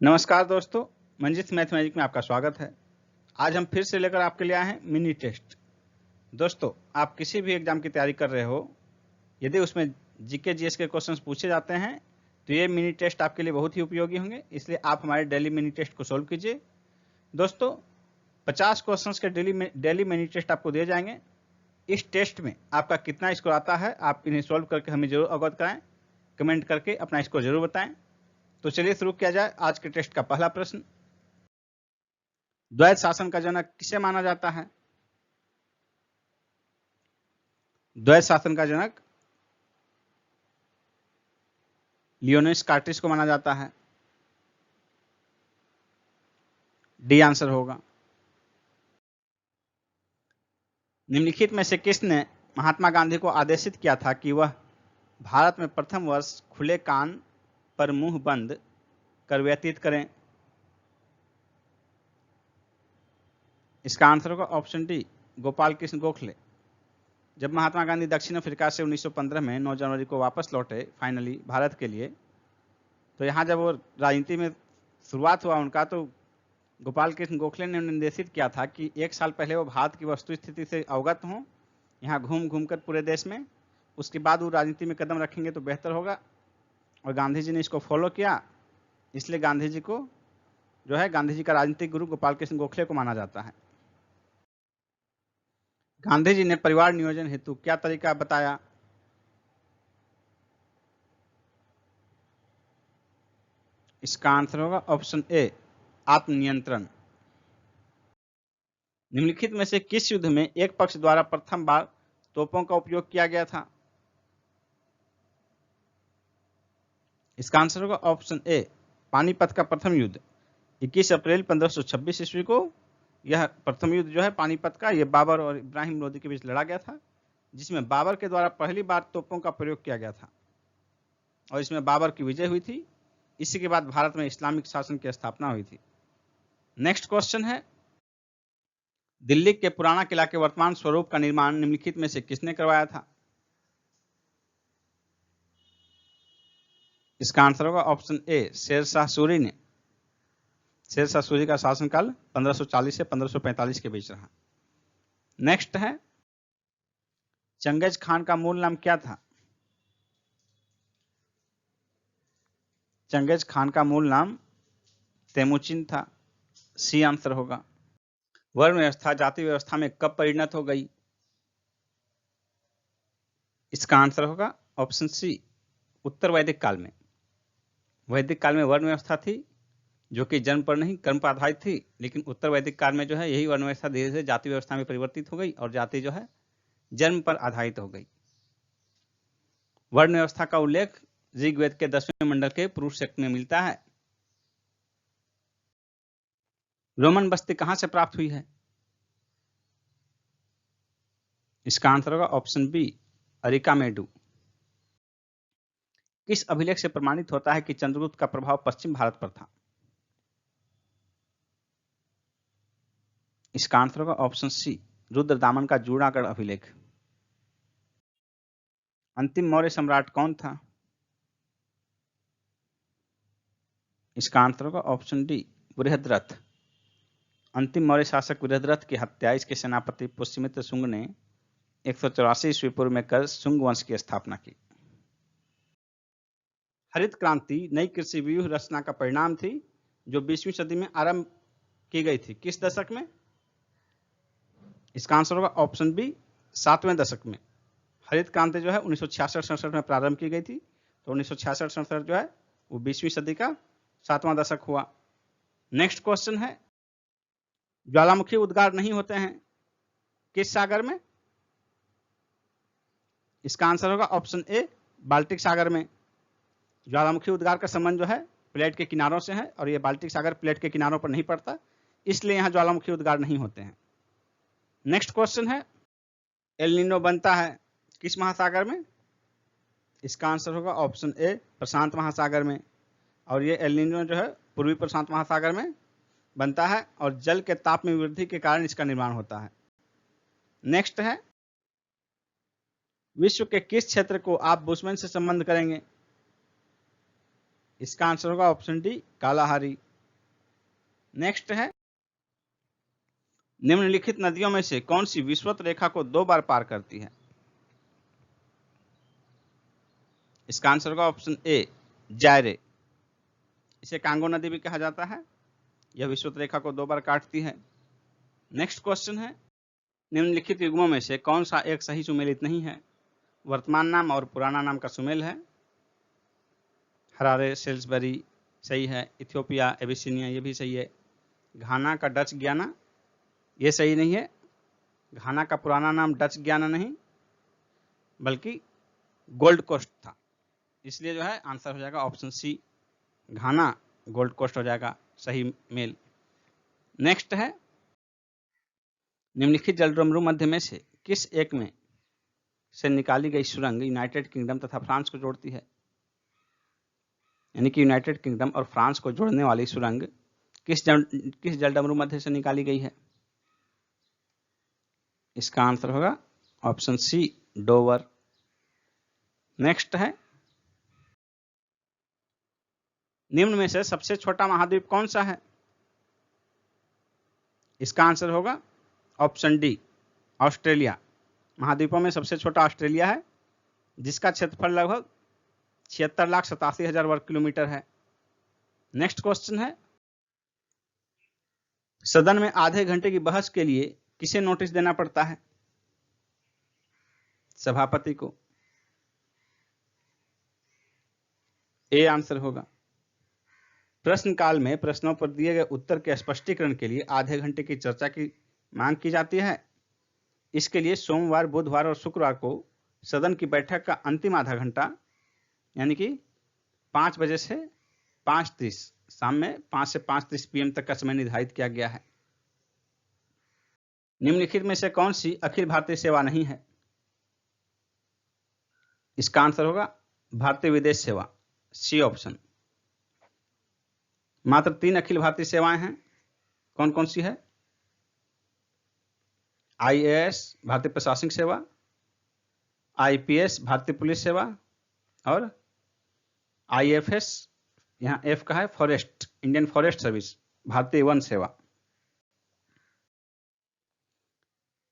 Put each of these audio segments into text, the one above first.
नमस्कार दोस्तों, मंजित मैथमेटिक में आपका स्वागत है। आज हम फिर से लेकर आपके लिए आए हैं मिनी टेस्ट। दोस्तों, आप किसी भी एग्जाम की तैयारी कर रहे हो, यदि उसमें जीके जीएस के क्वेश्चंस पूछे जाते हैं तो ये मिनी टेस्ट आपके लिए बहुत ही उपयोगी होंगे, इसलिए आप हमारे डेली मिनी टेस्ट को सोल्व कीजिए। दोस्तों, 50 क्वेश्चंस के डेली मिनी टेस्ट आपको दिए जाएंगे। इस टेस्ट में आपका कितना स्कोर आता है, आप इन्हें सोल्व करके हमें जरूर अवगत कराएं। कमेंट करके अपना स्कोर जरूर बताएं। तो चलिए शुरू किया जाए। आज के टेस्ट का पहला प्रश्न, द्वैत शासन का जनक किसे माना जाता है? द्वैत शासन का जनक लियोनिस कार्टिस को माना जाता है। डी आंसर होगा। निम्नलिखित में से किसने महात्मा गांधी को आदेशित किया था कि वह भारत में प्रथम वर्ष खुले कान पर मुंह बंद कर व्यतीत करें? इसका आंसर होगा ऑप्शन डी, गोपाल कृष्ण गोखले। जब महात्मा गांधी दक्षिण अफ्रीका से 1915 में 9 जनवरी को वापस लौटे फाइनली भारत के लिए, तो यहाँ जब वो राजनीति में शुरुआत हुआ उनका, तो गोपाल कृष्ण गोखले ने निर्देशित किया था कि एक साल पहले वो भारत की वस्तु स्थिति से अवगत हों, यहाँ घूम घूम कर पूरे देश में, उसके बाद वो राजनीति में कदम रखेंगे तो बेहतर होगा। और गांधी जी ने इसको फॉलो किया, इसलिए गांधी जी को जो है गांधी जी का राजनीतिक गुरु गोपाल कृष्ण गोखले को माना जाता है। गांधी जी ने परिवार नियोजन हेतु क्या तरीका बताया? इसका आंसर होगा ऑप्शन ए, आत्मनियंत्रण। निम्नलिखित में से किस युद्ध में एक पक्ष द्वारा प्रथम बार तोपों का उपयोग किया गया था? इसका आंसर होगा ऑप्शन ए, पानीपत का प्रथम युद्ध। 21 अप्रैल 1526 ईस्वी को यह प्रथम युद्ध जो है पानीपत का, यह बाबर और इब्राहिम लोदी के बीच लड़ा गया था, जिसमें बाबर के द्वारा पहली बार तोपों का प्रयोग किया गया था और इसमें बाबर की विजय हुई थी। इसी के बाद भारत में इस्लामिक शासन की स्थापना हुई थी। नेक्स्ट क्वेश्चन है, दिल्ली के पुराना किला के वर्तमान स्वरूप का निर्माण निम्नलिखित में से किसने करवाया था? इसका आंसर होगा ऑप्शन ए, शेरशाह सूरी ने। शेरशाह सूरी का शासनकाल 1540 से 1545 के बीच रहा। नेक्स्ट है, चंगेज खान का मूल नाम क्या था? चंगेज खान का मूल नाम तेमुचिन था। सी आंसर होगा। वर्ण व्यवस्था जाति व्यवस्था में कब परिणत हो गई? इसका आंसर होगा ऑप्शन सी, उत्तर वैदिक काल में। वैदिक काल में वर्ण व्यवस्था थी जो कि जन्म पर नहीं कर्म पर आधारित थी, लेकिन उत्तर वैदिक काल में जो है यही वर्ण व्यवस्था धीरे धीरे जाति व्यवस्था में परिवर्तित हो गई और जाति जो है जन्म पर आधारित हो गई। वर्ण व्यवस्था का उल्लेख ऋग्वेद के 10वें मंडल के पुरुष सेक्ट में मिलता है। रोमन बस्ती कहां से प्राप्त हुई है? इसका आंसर होगा ऑप्शन बी, अरिकामेडू। किस अभिलेख से प्रमाणित होता है कि चंद्रगुप्त का प्रभाव पश्चिम भारत पर था? इसका आंसर होगा ऑप्शन सी, रुद्रदामन का जूनागढ़ अभिलेख। अंतिम मौर्य सम्राट कौन था? इसका आंसर होगा ऑप्शन डी, बृहद्रथ। अंतिम मौर्य शासक बृहद्रथ की हत्या इसके सेनापति पुष्यमित्र शुंग ने 184 ईस्वी पूर्व में कर शुंग वंश की स्थापना की। हरित क्रांति नई कृषि व्यूह रचना का परिणाम थी जो 20वीं सदी में आरंभ की गई थी। किस दशक में? इसका आंसर होगा ऑप्शन बी, 7वें दशक में। हरित क्रांति जो है 1966-67 में प्रारंभ की गई थी, तो 1966-67 जो है वो 20वीं सदी का 7वां दशक हुआ। नेक्स्ट क्वेश्चन है, ज्वालामुखी उद्गार नहीं होते हैं किस सागर में? इसका आंसर होगा ऑप्शन ए, बाल्टिक सागर में। ज्वालामुखी उद्गार का संबंध जो है प्लेट के किनारों से है और ये बाल्टिक सागर प्लेट के किनारों पर नहीं पड़ता, इसलिए यहां ज्वालामुखी उद्गार नहीं होते हैं। नेक्स्ट क्वेश्चन है, एल नीनो बनता है किस महासागर में? इसका आंसर होगा ऑप्शन ए, प्रशांत महासागर में। और ये एल नीनो जो है पूर्वी प्रशांत महासागर में बनता है और जल के ताप में वृद्धि के कारण इसका निर्माण होता है। नेक्स्ट है, विश्व के किस क्षेत्र को आप बुशमैन से संबंध करेंगे? इसका आंसर होगा ऑप्शन डी कालाहारी। नेक्स्ट है, निम्नलिखित नदियों में से कौन सी विषुवत रेखा को 2 बार पार करती है? इसका आंसर होगा ऑप्शन ए जायरे। इसे कांगो नदी भी कहा जाता है। यह विषुवत रेखा को 2 बार काटती है। नेक्स्ट क्वेश्चन है, निम्नलिखित युग्मों में से कौन सा एक सही सुमेलित नहीं है? वर्तमान नाम और पुराना नाम का सुमेल है। हरारे सेल्सबरी सही है। इथियोपिया एबिसिनिया ये भी सही है। घाना का डच ग्याना ये सही नहीं है। घाना का पुराना नाम डच ग्याना नहीं बल्कि गोल्ड कोस्ट था, इसलिए जो है आंसर हो जाएगा ऑप्शन सी घाना गोल्ड कोस्ट हो जाएगा सही मेल। नेक्स्ट है, निम्नलिखित जलडमरू मध्य में से किस एक में से निकाली गई सुरंग यूनाइटेड किंगडम तथा फ्रांस को जोड़ती है? यानी कि यूनाइटेड किंगडम और फ्रांस को जोड़ने वाली सुरंग किस जलडमरू मध्य से निकाली गई है? इसका आंसर होगा ऑप्शन सी डोवर। नेक्स्ट है, निम्न में से सबसे छोटा महाद्वीप कौन सा है? इसका आंसर होगा ऑप्शन डी ऑस्ट्रेलिया। महाद्वीपों में सबसे छोटा ऑस्ट्रेलिया है, जिसका क्षेत्रफल लगभग 76,87,000 वर्ग किलोमीटर है। नेक्स्ट क्वेश्चन है, सदन में आधे घंटे की बहस के लिए किसे नोटिस देना पड़ता है? सभापति को। ए आंसर होगा। प्रश्नकाल में प्रश्नों पर दिए गए उत्तर के स्पष्टीकरण के लिए आधे घंटे की चर्चा की मांग की जाती है। इसके लिए सोमवार, बुधवार और शुक्रवार को सदन की बैठक का अंतिम आधा घंटा यानी कि 5 बजे से 5:30 शाम में 5 से 5:30 PM तक का समय निर्धारित किया गया है। निम्नलिखित में से कौन सी अखिल भारतीय सेवा नहीं है? इसका आंसर होगा भारतीय विदेश सेवा, सी ऑप्शन। मात्र 3 अखिल भारतीय सेवाएं हैं। कौन कौन सी है? IAS भारतीय प्रशासनिक सेवा, IPS भारतीय पुलिस सेवा और IFS, यहाँ F का है फॉरेस्ट, इंडियन फॉरेस्ट सर्विस, भारतीय वन सेवा।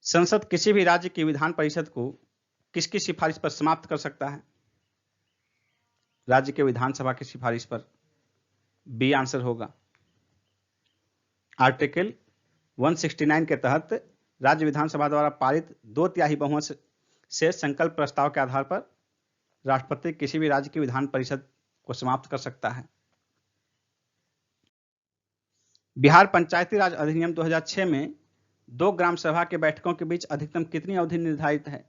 संसद किसी भी राज्य की विधान परिषद को किसकी सिफारिश पर समाप्त कर सकता है? राज्य के विधानसभा की सिफारिश पर। बी आंसर होगा। आर्टिकल 169 के तहत राज्य विधानसभा द्वारा पारित 2/3 बहुमत से संकल्प प्रस्ताव के आधार पर राष्ट्रपति किसी भी राज्य की विधान परिषद को समाप्त कर सकता है। बिहार पंचायती राज अधिनियम 2006 में 2 ग्राम सभा के बैठकों के बीच अधिकतम कितनी अवधि निर्धारित है?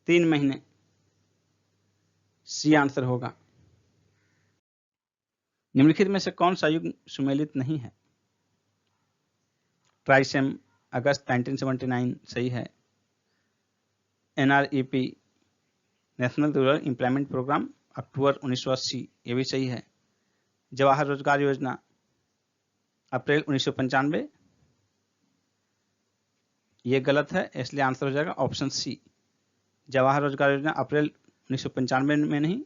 3 महीने। सी आंसर होगा। निम्नलिखित में से कौन सा युग्म सुमेलित नहीं है? ट्राइसेम अगस्त 1979 सही है। NREP national rural employment programme October 1980 ये भी सही है। जवाहर रोजगार योजना अप्रैल 1995 ये गलत है, इसलिए आंसर हो जाएगा ऑप्शन सी। जवाहर रोजगार योजना अप्रैल 1995 में नहीं,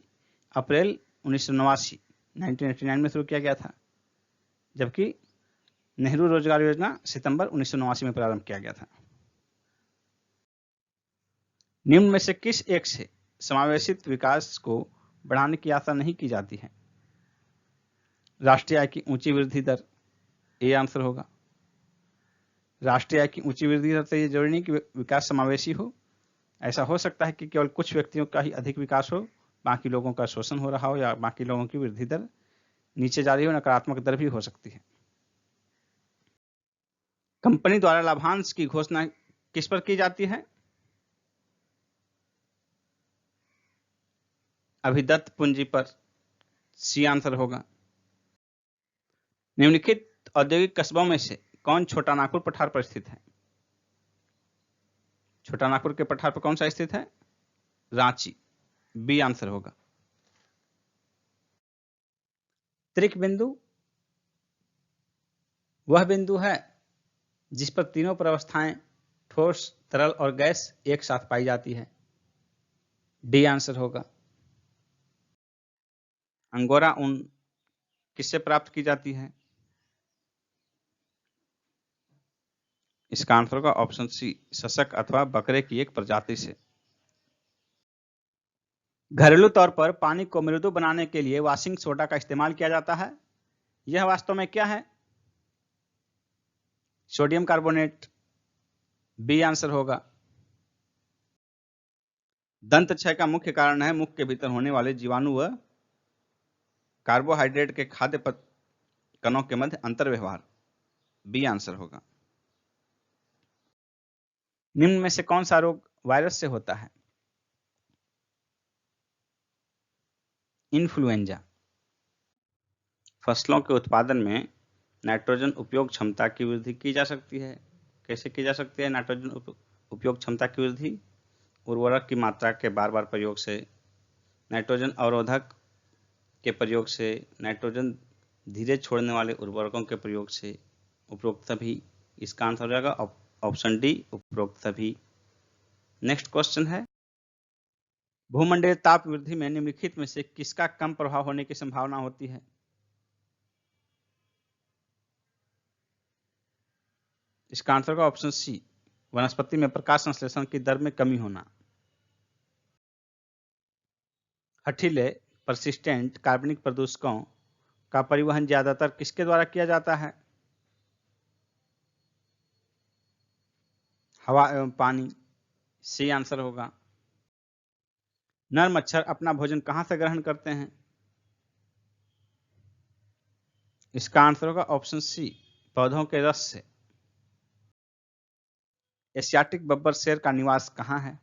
अप्रैल 1989 में शुरू किया गया था, जबकि नेहरू रोजगार योजना सितंबर 1989 में प्रारंभ किया गया था। निम्न में से किस एक से समावेशित विकास को बढ़ाने की आशा नहीं की जाती है? राष्ट्रीय आय की ऊंची वृद्धि दर, ए आंसर होगा। राष्ट्रीय आय की ऊंची वृद्धि दर से ये जरूरी नहीं कि विकास समावेशी हो। ऐसा हो सकता है कि केवल कुछ व्यक्तियों का ही अधिक विकास हो, बाकी लोगों का शोषण हो रहा हो, या बाकी लोगों की वृद्धि दर नीचे जा रही हो, नकारात्मक दर भी हो सकती है। कंपनी द्वारा लाभांश की घोषणा किस पर की जाती है? अभिदत्त पूंजी पर, सी आंसर होगा। निम्नलिखित औद्योगिक कस्बों में से कौन छोटा नागपुर पठार पर स्थित है? छोटा नागपुर के पठार पर कौन सा स्थित है? रांची, बी आंसर होगा। त्रिक बिंदु वह बिंदु है जिस पर तीनों प्रवस्थाएं ठोस, तरल और गैस एक साथ पाई जाती है। डी आंसर होगा। अंगोरा ऊन किससे प्राप्त की जाती है? इसका आंसर होगा ऑप्शन सी, सशक अथवा बकरे की एक प्रजाति से। घरेलू तौर पर पानी को मृदु बनाने के लिए वॉशिंग सोडा का इस्तेमाल किया जाता है। यह वास्तव में क्या है? सोडियम कार्बोनेट, बी आंसर होगा। दंत क्षय का मुख्य कारण है मुख के भीतर होने वाले जीवाणु व कार्बोहाइड्रेट के खाद्य कणों के मध्य अंतर व्यवहार, बी आंसर होगा। निम्न में से कौन सा रोग वायरस से होता है? इन्फ्लुएंजा। फसलों के उत्पादन में नाइट्रोजन उपयोग क्षमता की वृद्धि की जा सकती है। कैसे की जा सकती है नाइट्रोजन उपयोग क्षमता की वृद्धि? उर्वरक की मात्रा के बार बार प्रयोग से, नाइट्रोजन अवरोधक के प्रयोग से, नाइट्रोजन धीरे छोड़ने वाले उर्वरकों के प्रयोग से, उपरोक्त सभी। इसका आंसर हो जाएगा ऑप्शन डी, उपरोक्त सभी। नेक्स्ट क्वेश्चन है, भूमंडलीय ताप वृद्धि में निम्नलिखित में से किसका कम प्रभाव होने की संभावना होती है? इसका आंसर होगा ऑप्शन सी, वनस्पति में प्रकाश संश्लेषण की दर में कमी होना। हठीले परसिस्टेंट कार्बनिक प्रदूषकों का परिवहन ज्यादातर किसके द्वारा किया जाता है? हवा एवं पानी, सी आंसर होगा। नर मच्छर अपना भोजन कहां से ग्रहण करते हैं? इसका आंसर होगा ऑप्शन सी, पौधों के रस से। एशियाटिक बब्बर शेर का निवास कहां है?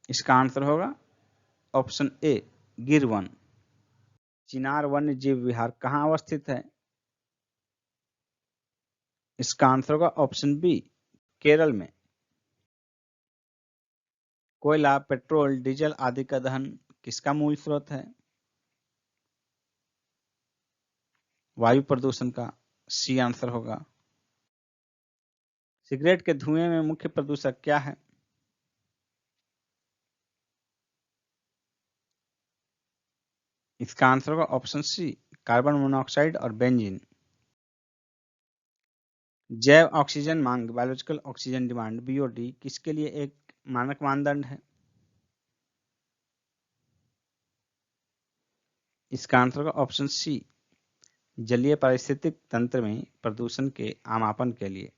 इसका आंसर होगा ऑप्शन ए, गिर वन। चिनार वन्य जीव विहार कहां अवस्थित है? इसका आंसर होगा ऑप्शन बी, केरल में। कोयला, पेट्रोल, डीजल आदि का दहन किसका मूल स्रोत है? वायु प्रदूषण का, सी आंसर होगा। सिगरेट के धुएं में मुख्य प्रदूषक क्या है? इसका आंसर होगा ऑप्शन सी, कार्बन मोनोऑक्साइड और बेंजीन। जैव ऑक्सीजन मांग, बायोलॉजिकल ऑक्सीजन डिमांड, बीओडी किसके लिए एक मानक मानदंड है? इसका आंसर होगा ऑप्शन सी, जलीय पारिस्थितिक तंत्र में प्रदूषण के आमापन के लिए।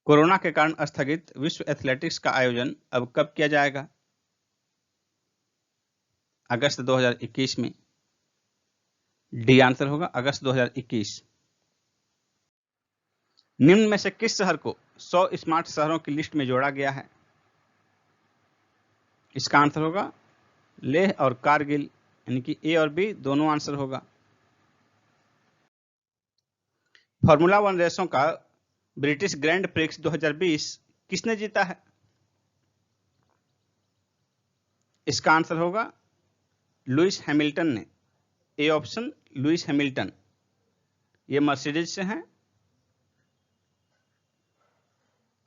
कोरोना के कारण स्थगित विश्व एथलेटिक्स का आयोजन अब कब किया जाएगा? अगस्त 2021 में, डी आंसर होगा अगस्त 2021। निम्न में से किस शहर को 100 स्मार्ट शहरों की लिस्ट में जोड़ा गया है? इसका आंसर होगा लेह और कारगिल, यानी कि ए और बी दोनों आंसर होगा। फार्मूला 1 रेसों का ब्रिटिश ग्रैंड प्रिक्स 2020 किसने जीता है? इसका आंसर होगा लुइस हैमिल्टन ने, ए ऑप्शन लुइस हैमिल्टन। ये मर्सिडीज से हैं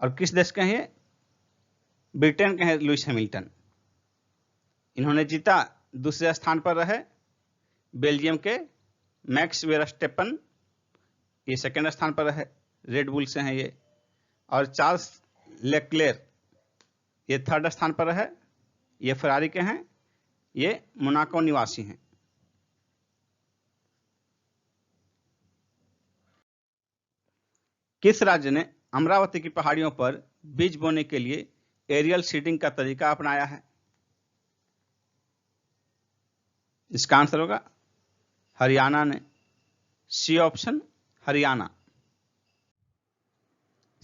और किस देश के हैं ये? ब्रिटेन के हैं लुइस हैमिल्टन। इन्होंने जीता। दूसरे स्थान पर रहे बेल्जियम के मैक्स वेरस्टेपन, ये सेकंड स्थान पर रहे, रेड बुल से हैं ये। और चार्ल्स लेक्लेर ये थर्ड स्थान पर रहे, ये फरारी के हैं, ये मोनाको निवासी हैं। किस राज्य ने अमरावती की पहाड़ियों पर बीज बोने के लिए एरियल सीडिंग का तरीका अपनाया है? इसका आंसर होगा हरियाणा ने, सी ऑप्शन हरियाणा।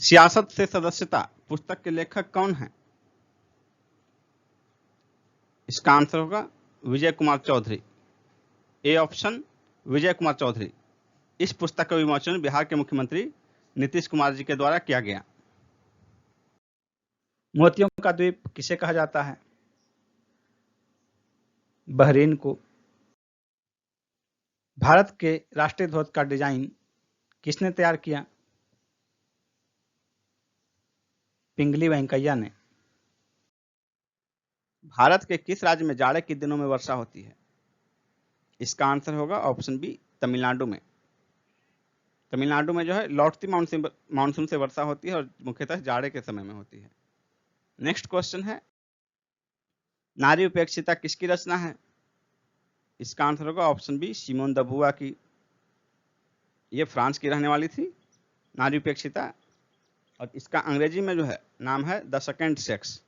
सियासत से सदस्यता पुस्तक के लेखक कौन हैं? इसका आंसर होगा विजय कुमार चौधरी, ए ऑप्शन विजय कुमार चौधरी। इस पुस्तक का विमोचन बिहार के मुख्यमंत्री नीतीश कुमार जी के द्वारा किया गया। मोतियों का द्वीप किसे कहा जाता है? बहरीन को। भारत के राष्ट्रीय ध्वज का डिजाइन किसने तैयार किया? पिंगली वेंकैया ने। भारत के किस राज्य में जाड़े के दिनों में वर्षा होती है? इसका आंसर होगा ऑप्शन बी, तमिलनाडु में। तमिलनाडु में जो है लौटती मानसून से वर्षा होती है और मुख्यतः जाड़े के समय में होती है। नेक्स्ट क्वेश्चन है, नारी उपेक्षिता किसकी रचना है? इसका आंसर होगा ऑप्शन बी, सिमोन द बुआ की। ये फ्रांस की रहने वाली थी नारी उपेक्षिता, और इसका अंग्रेजी में जो है नाम है द सेकेंड सेक्स।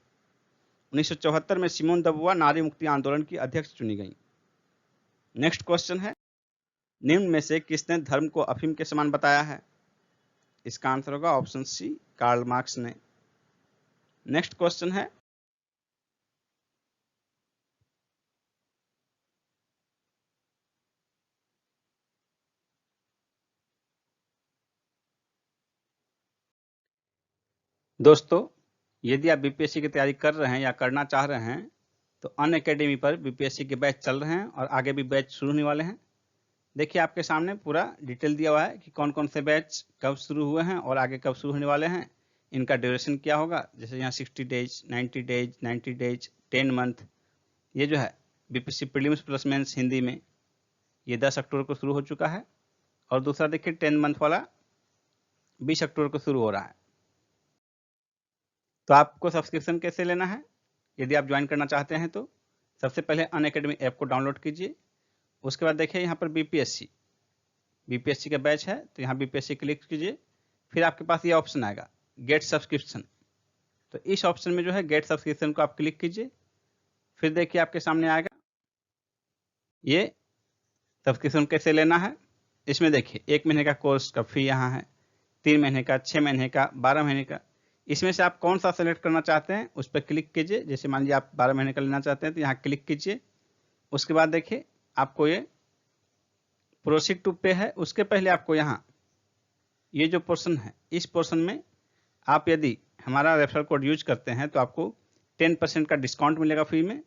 1974 में सिमोन द बुआ नारी मुक्ति आंदोलन की अध्यक्ष चुनी गई। नेक्स्ट क्वेश्चन है, निम्न में से किसने धर्म को अफीम के समान बताया है? इसका आंसर होगा ऑप्शन सी, कार्ल मार्क्स ने। नेक्स्ट क्वेश्चन है, दोस्तों यदि आप बीपीएससी की तैयारी कर रहे हैं या करना चाह रहे हैं तो अनअकैडमी पर बीपीएससी के बैच चल रहे हैं और आगे भी बैच शुरू होने वाले हैं। देखिए आपके सामने पूरा डिटेल दिया हुआ है कि कौन कौन से बैच कब शुरू हुए हैं और आगे कब शुरू होने वाले हैं, इनका ड्यूरेशन क्या होगा। जैसे यहाँ 60 डेज, 90 डेज, 90 डेज, 10 मंथ। ये जो है BPSC prelims plus mains Hindi में ये 10 अक्टूबर को शुरू हो चुका है, और दूसरा देखिए 10 मंथ वाला 20 अक्टूबर को शुरू हो रहा है। तो आपको सब्सक्रिप्शन कैसे लेना है यदि आप ज्वाइन करना चाहते हैं तो सबसे पहले अनअकैडमी ऐप को डाउनलोड कीजिए। उसके बाद देखिए यहाँ पर बीपीएससी का बैच है, तो यहाँ बीपीएससी क्लिक कीजिए। फिर आपके पास ये ऑप्शन आएगा गेट सब्सक्रिप्शन, तो इस ऑप्शन में जो है गेट सब्सक्रिप्शन को आप क्लिक कीजिए। फिर देखिए आपके सामने आएगा ये सब्सक्रिप्शन कैसे लेना है। इसमें देखिए 1 महीने का कोर्स का फी यहाँ है, 3 महीने का, 6 महीने का, 12 महीने का। इसमें से आप कौन सा सेलेक्ट करना चाहते हैं उस पर क्लिक कीजिए। जैसे मान लीजिए आप 12 महीने का लेना चाहते हैं तो यहाँ क्लिक कीजिए। उसके बाद देखिए आपको ये प्रोसीड टू पे है, उसके पहले आपको यहाँ ये जो पोर्शन है इस पोर्शन में आप यदि हमारा रेफरल कोड यूज करते हैं तो आपको 10% का डिस्काउंट मिलेगा फ्री में।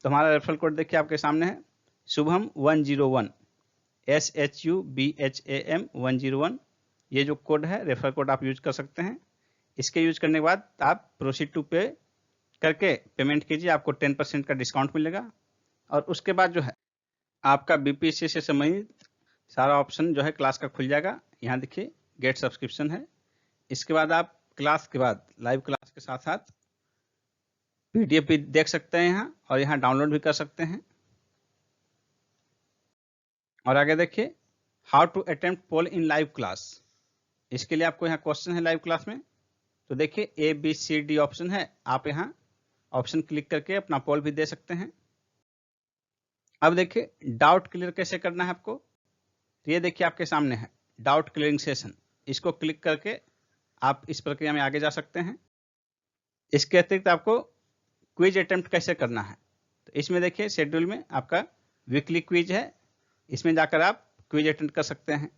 तो हमारा रेफरल कोड देखिए आपके सामने है, शुभम 101, SHUBHAM 101। ये जो कोड है रेफरल कोड आप यूज कर सकते हैं। इसके यूज करने के बाद आप प्रोसीड टू पे करके पेमेंट कीजिए, आपको 10% का डिस्काउंट मिलेगा। और उसके बाद जो है आपका बीपीएससी से संबंधित सारा ऑप्शन जो है क्लास का खुल जाएगा। यहाँ देखिए गेट सब्सक्रिप्शन है। इसके बाद आप क्लास के बाद लाइव क्लास के साथ साथ पीडीएफ भी देख सकते हैं यहाँ, और यहाँ डाउनलोड भी कर सकते हैं। और आगे देखिए how to attempt poll in live class. इसके लिए आपको यहाँ क्वेश्चन है लाइव क्लास में, तो देखिए ABCD ऑप्शन है, आप यहाँ ऑप्शन क्लिक करके अपना पोल भी दे सकते हैं। अब देखिए डाउट क्लियर कैसे करना है आपको, तो ये देखिए आपके सामने है डाउट क्लियरिंग सेशन। इसको क्लिक करके आप इस प्रक्रिया में आगे जा सकते हैं। इसके अतिरिक्त आपको क्विज अटेम्प्ट कैसे करना है, तो इसमें देखिए शेड्यूल में आपका वीकली क्विज है, इसमें जाकर आप क्विज अटेम्प्ट कर सकते हैं।